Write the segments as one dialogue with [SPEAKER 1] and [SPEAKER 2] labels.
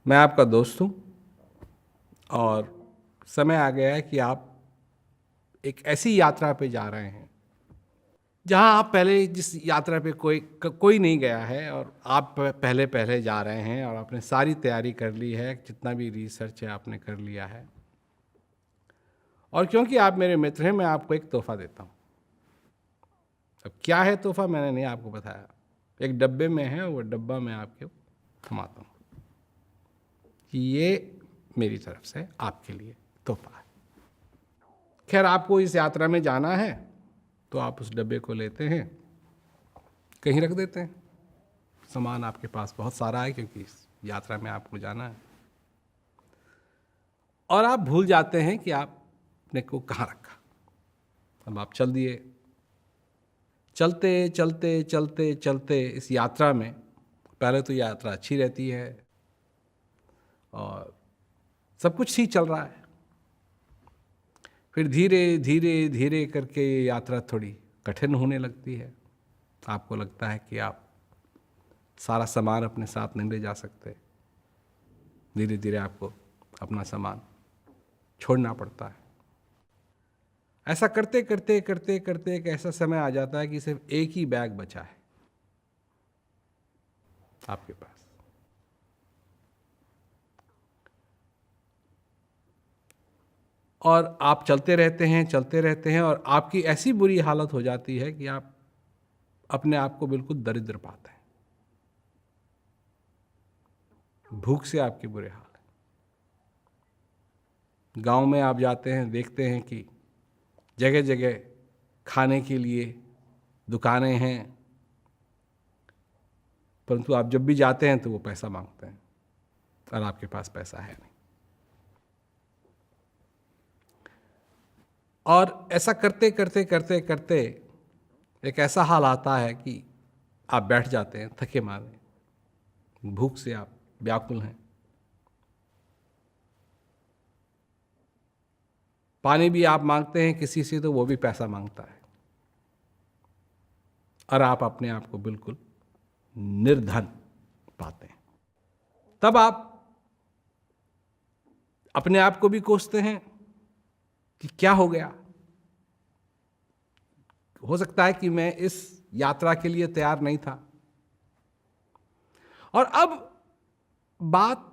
[SPEAKER 1] मैं आपका दोस्त हूँ और समय आ गया है कि आप एक ऐसी यात्रा पे जा रहे हैं जहाँ आप पहले जिस यात्रा पे कोई नहीं गया है और आप पहले पहले जा रहे हैं और आपने सारी तैयारी कर ली है, जितना भी रिसर्च है आपने कर लिया है। और क्योंकि आप मेरे मित्र हैं, मैं आपको एक तोहफा देता हूँ। अब क्या है तोहफा मैंने नहीं आपको बताया, एक डब्बे में है, वो डब्बा मैं आपके थमाता हूँ कि ये मेरी तरफ से आपके लिए तोहफा है। खैर, आपको इस यात्रा में जाना है तो आप उस डब्बे को लेते हैं, कहीं रख देते हैं। सामान आपके पास बहुत सारा है क्योंकि इस यात्रा में आपको जाना है, और आप भूल जाते हैं कि आपने को कहाँ रखा। अब आप चल दिए, चलते चलते चलते चलते इस यात्रा में पहले तो यात्रा अच्छी रहती है और सब कुछ ठीक चल रहा है। फिर धीरे धीरे धीरे करके ये यात्रा थोड़ी कठिन होने लगती है। आपको लगता है कि आप सारा सामान अपने साथ नहीं ले जा सकते। धीरे धीरे आपको अपना सामान छोड़ना पड़ता है। ऐसा करते करते करते करते एक ऐसा समय आ जाता है कि सिर्फ एक ही बैग बचा है आपके पास। और आप चलते रहते हैं और आपकी ऐसी बुरी हालत हो जाती है कि आप अपने आप को बिल्कुल दरिद्र पाते हैं। भूख से आपके बुरे हाल है। गांव में आप जाते हैं, देखते हैं कि जगह जगह खाने के लिए दुकानें हैं, परंतु आप जब भी जाते हैं तो वो पैसा मांगते हैं और आपके पास पैसा है नहीं। और ऐसा करते करते करते करते एक ऐसा हाल आता है कि आप बैठ जाते हैं थके मारे, भूख से आप व्याकुल हैं। पानी भी आप मांगते हैं किसी से तो वो भी पैसा मांगता है, और आप अपने आप को बिल्कुल निर्धन पाते हैं। तब आप अपने आप को भी कोसते हैं कि क्या हो गया। हो सकता है कि मैं इस यात्रा के लिए तैयार नहीं था। और अब बात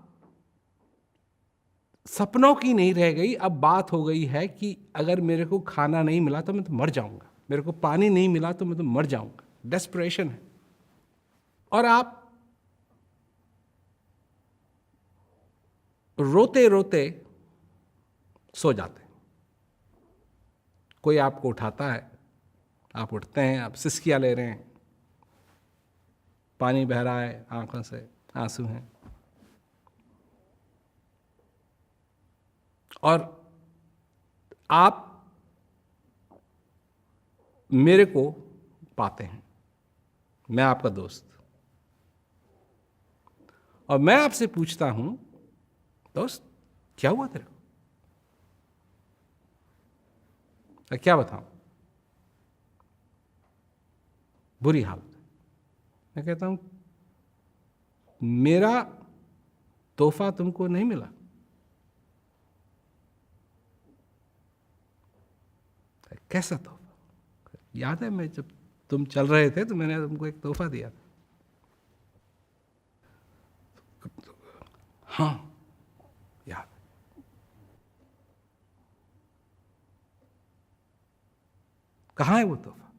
[SPEAKER 1] सपनों की नहीं रह गई, अब बात हो गई है कि अगर मेरे को खाना नहीं मिला तो मैं तो मर जाऊंगा, मेरे को पानी नहीं मिला तो मैं तो मर जाऊंगा। डेस्परेशन है। और आप रोते रोते सो जाते हैं। कोई आपको उठाता है, आप उठते हैं, आप सिसकियां ले रहे हैं, पानी बह रहा है, आंखों से आंसू हैं, और आप मेरे को पाते हैं, मैं आपका दोस्त। और मैं आपसे पूछता हूं, दोस्त क्या हुआ तेरे को? क्या बताऊं? बुरी हालत। मैं कहता हूं मेरा तोहफा तुमको नहीं मिला। कैसा तोहफा? याद है मैं जब तुम चल रहे थे तो मैंने तुमको एक तोहफा दिया था। हाँ, याद है। कहाँ है वो तोहफा?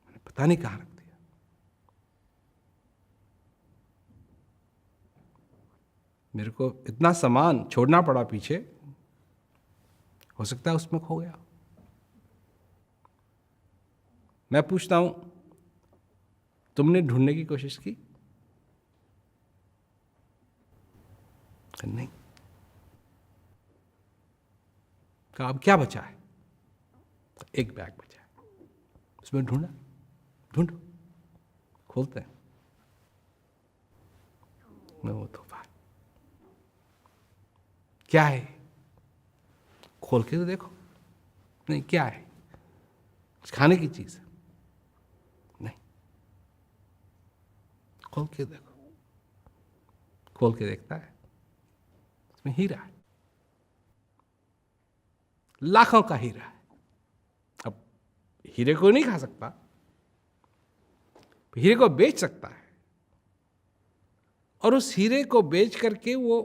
[SPEAKER 1] मैंने पता नहीं कहाँ रख दिया। मेरे को इतना सामान छोड़ना पड़ा पीछे, हो सकता है उसमें खो गया। मैं पूछता हूं, तुमने ढूंढने की कोशिश की? नहीं। कहा अब क्या बचा है? एक बैग बचा है, उसमें ढूंढा, ढूंढो, खोलते हैं, मैं वो तोहफा है। क्या है? खोल के तो देखो। नहीं, क्या है? खाने की चीज है? नहीं। खोल के देखो, खोल के देखता है, इसमें हीरा है, लाखों का हीरा है। अब हीरे को नहीं खा सकता, हीरे को बेच सकता है, और उस हीरे को बेच करके वो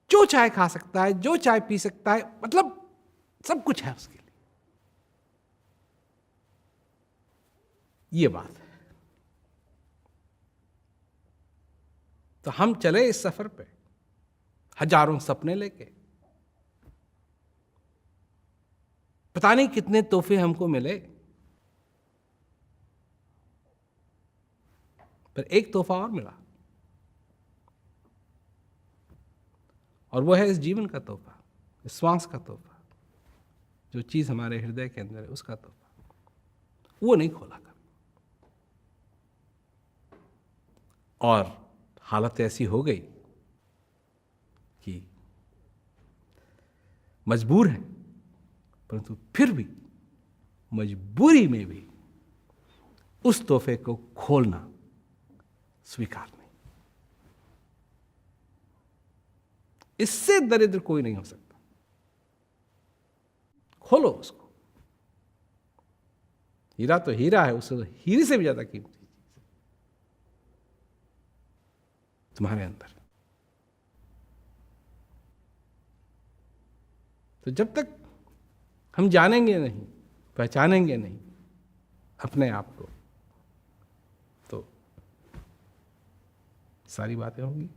[SPEAKER 1] जो चाय खा सकता है, जो चाय पी सकता है, मतलब सब कुछ है उसके लिए। ये बात है। तो हम चले इस सफर पे हजारों सपने लेके, पता नहीं कितने तोहफे हमको मिले, पर एक तोहफा और मिला, और वो है इस जीवन का तोहफा, इस श्वास का तोहफा, जो चीज हमारे हृदय के अंदर है उसका तोहफा। वो नहीं खोला कभी। और हालत ऐसी हो गई कि मजबूर है, परंतु फिर भी मजबूरी में भी उस तोहफे को खोलना स्वीकार नहीं। इससे दरिद्र कोई नहीं हो सकता। खोलो उसको। हीरा तो हीरा है, उससे तो हीरे से भी ज्यादा कीमती चीज है तुम्हारे अंदर। तो जब तक हम जानेंगे नहीं, पहचानेंगे नहीं अपने आप को, तो सारी बातें होंगी।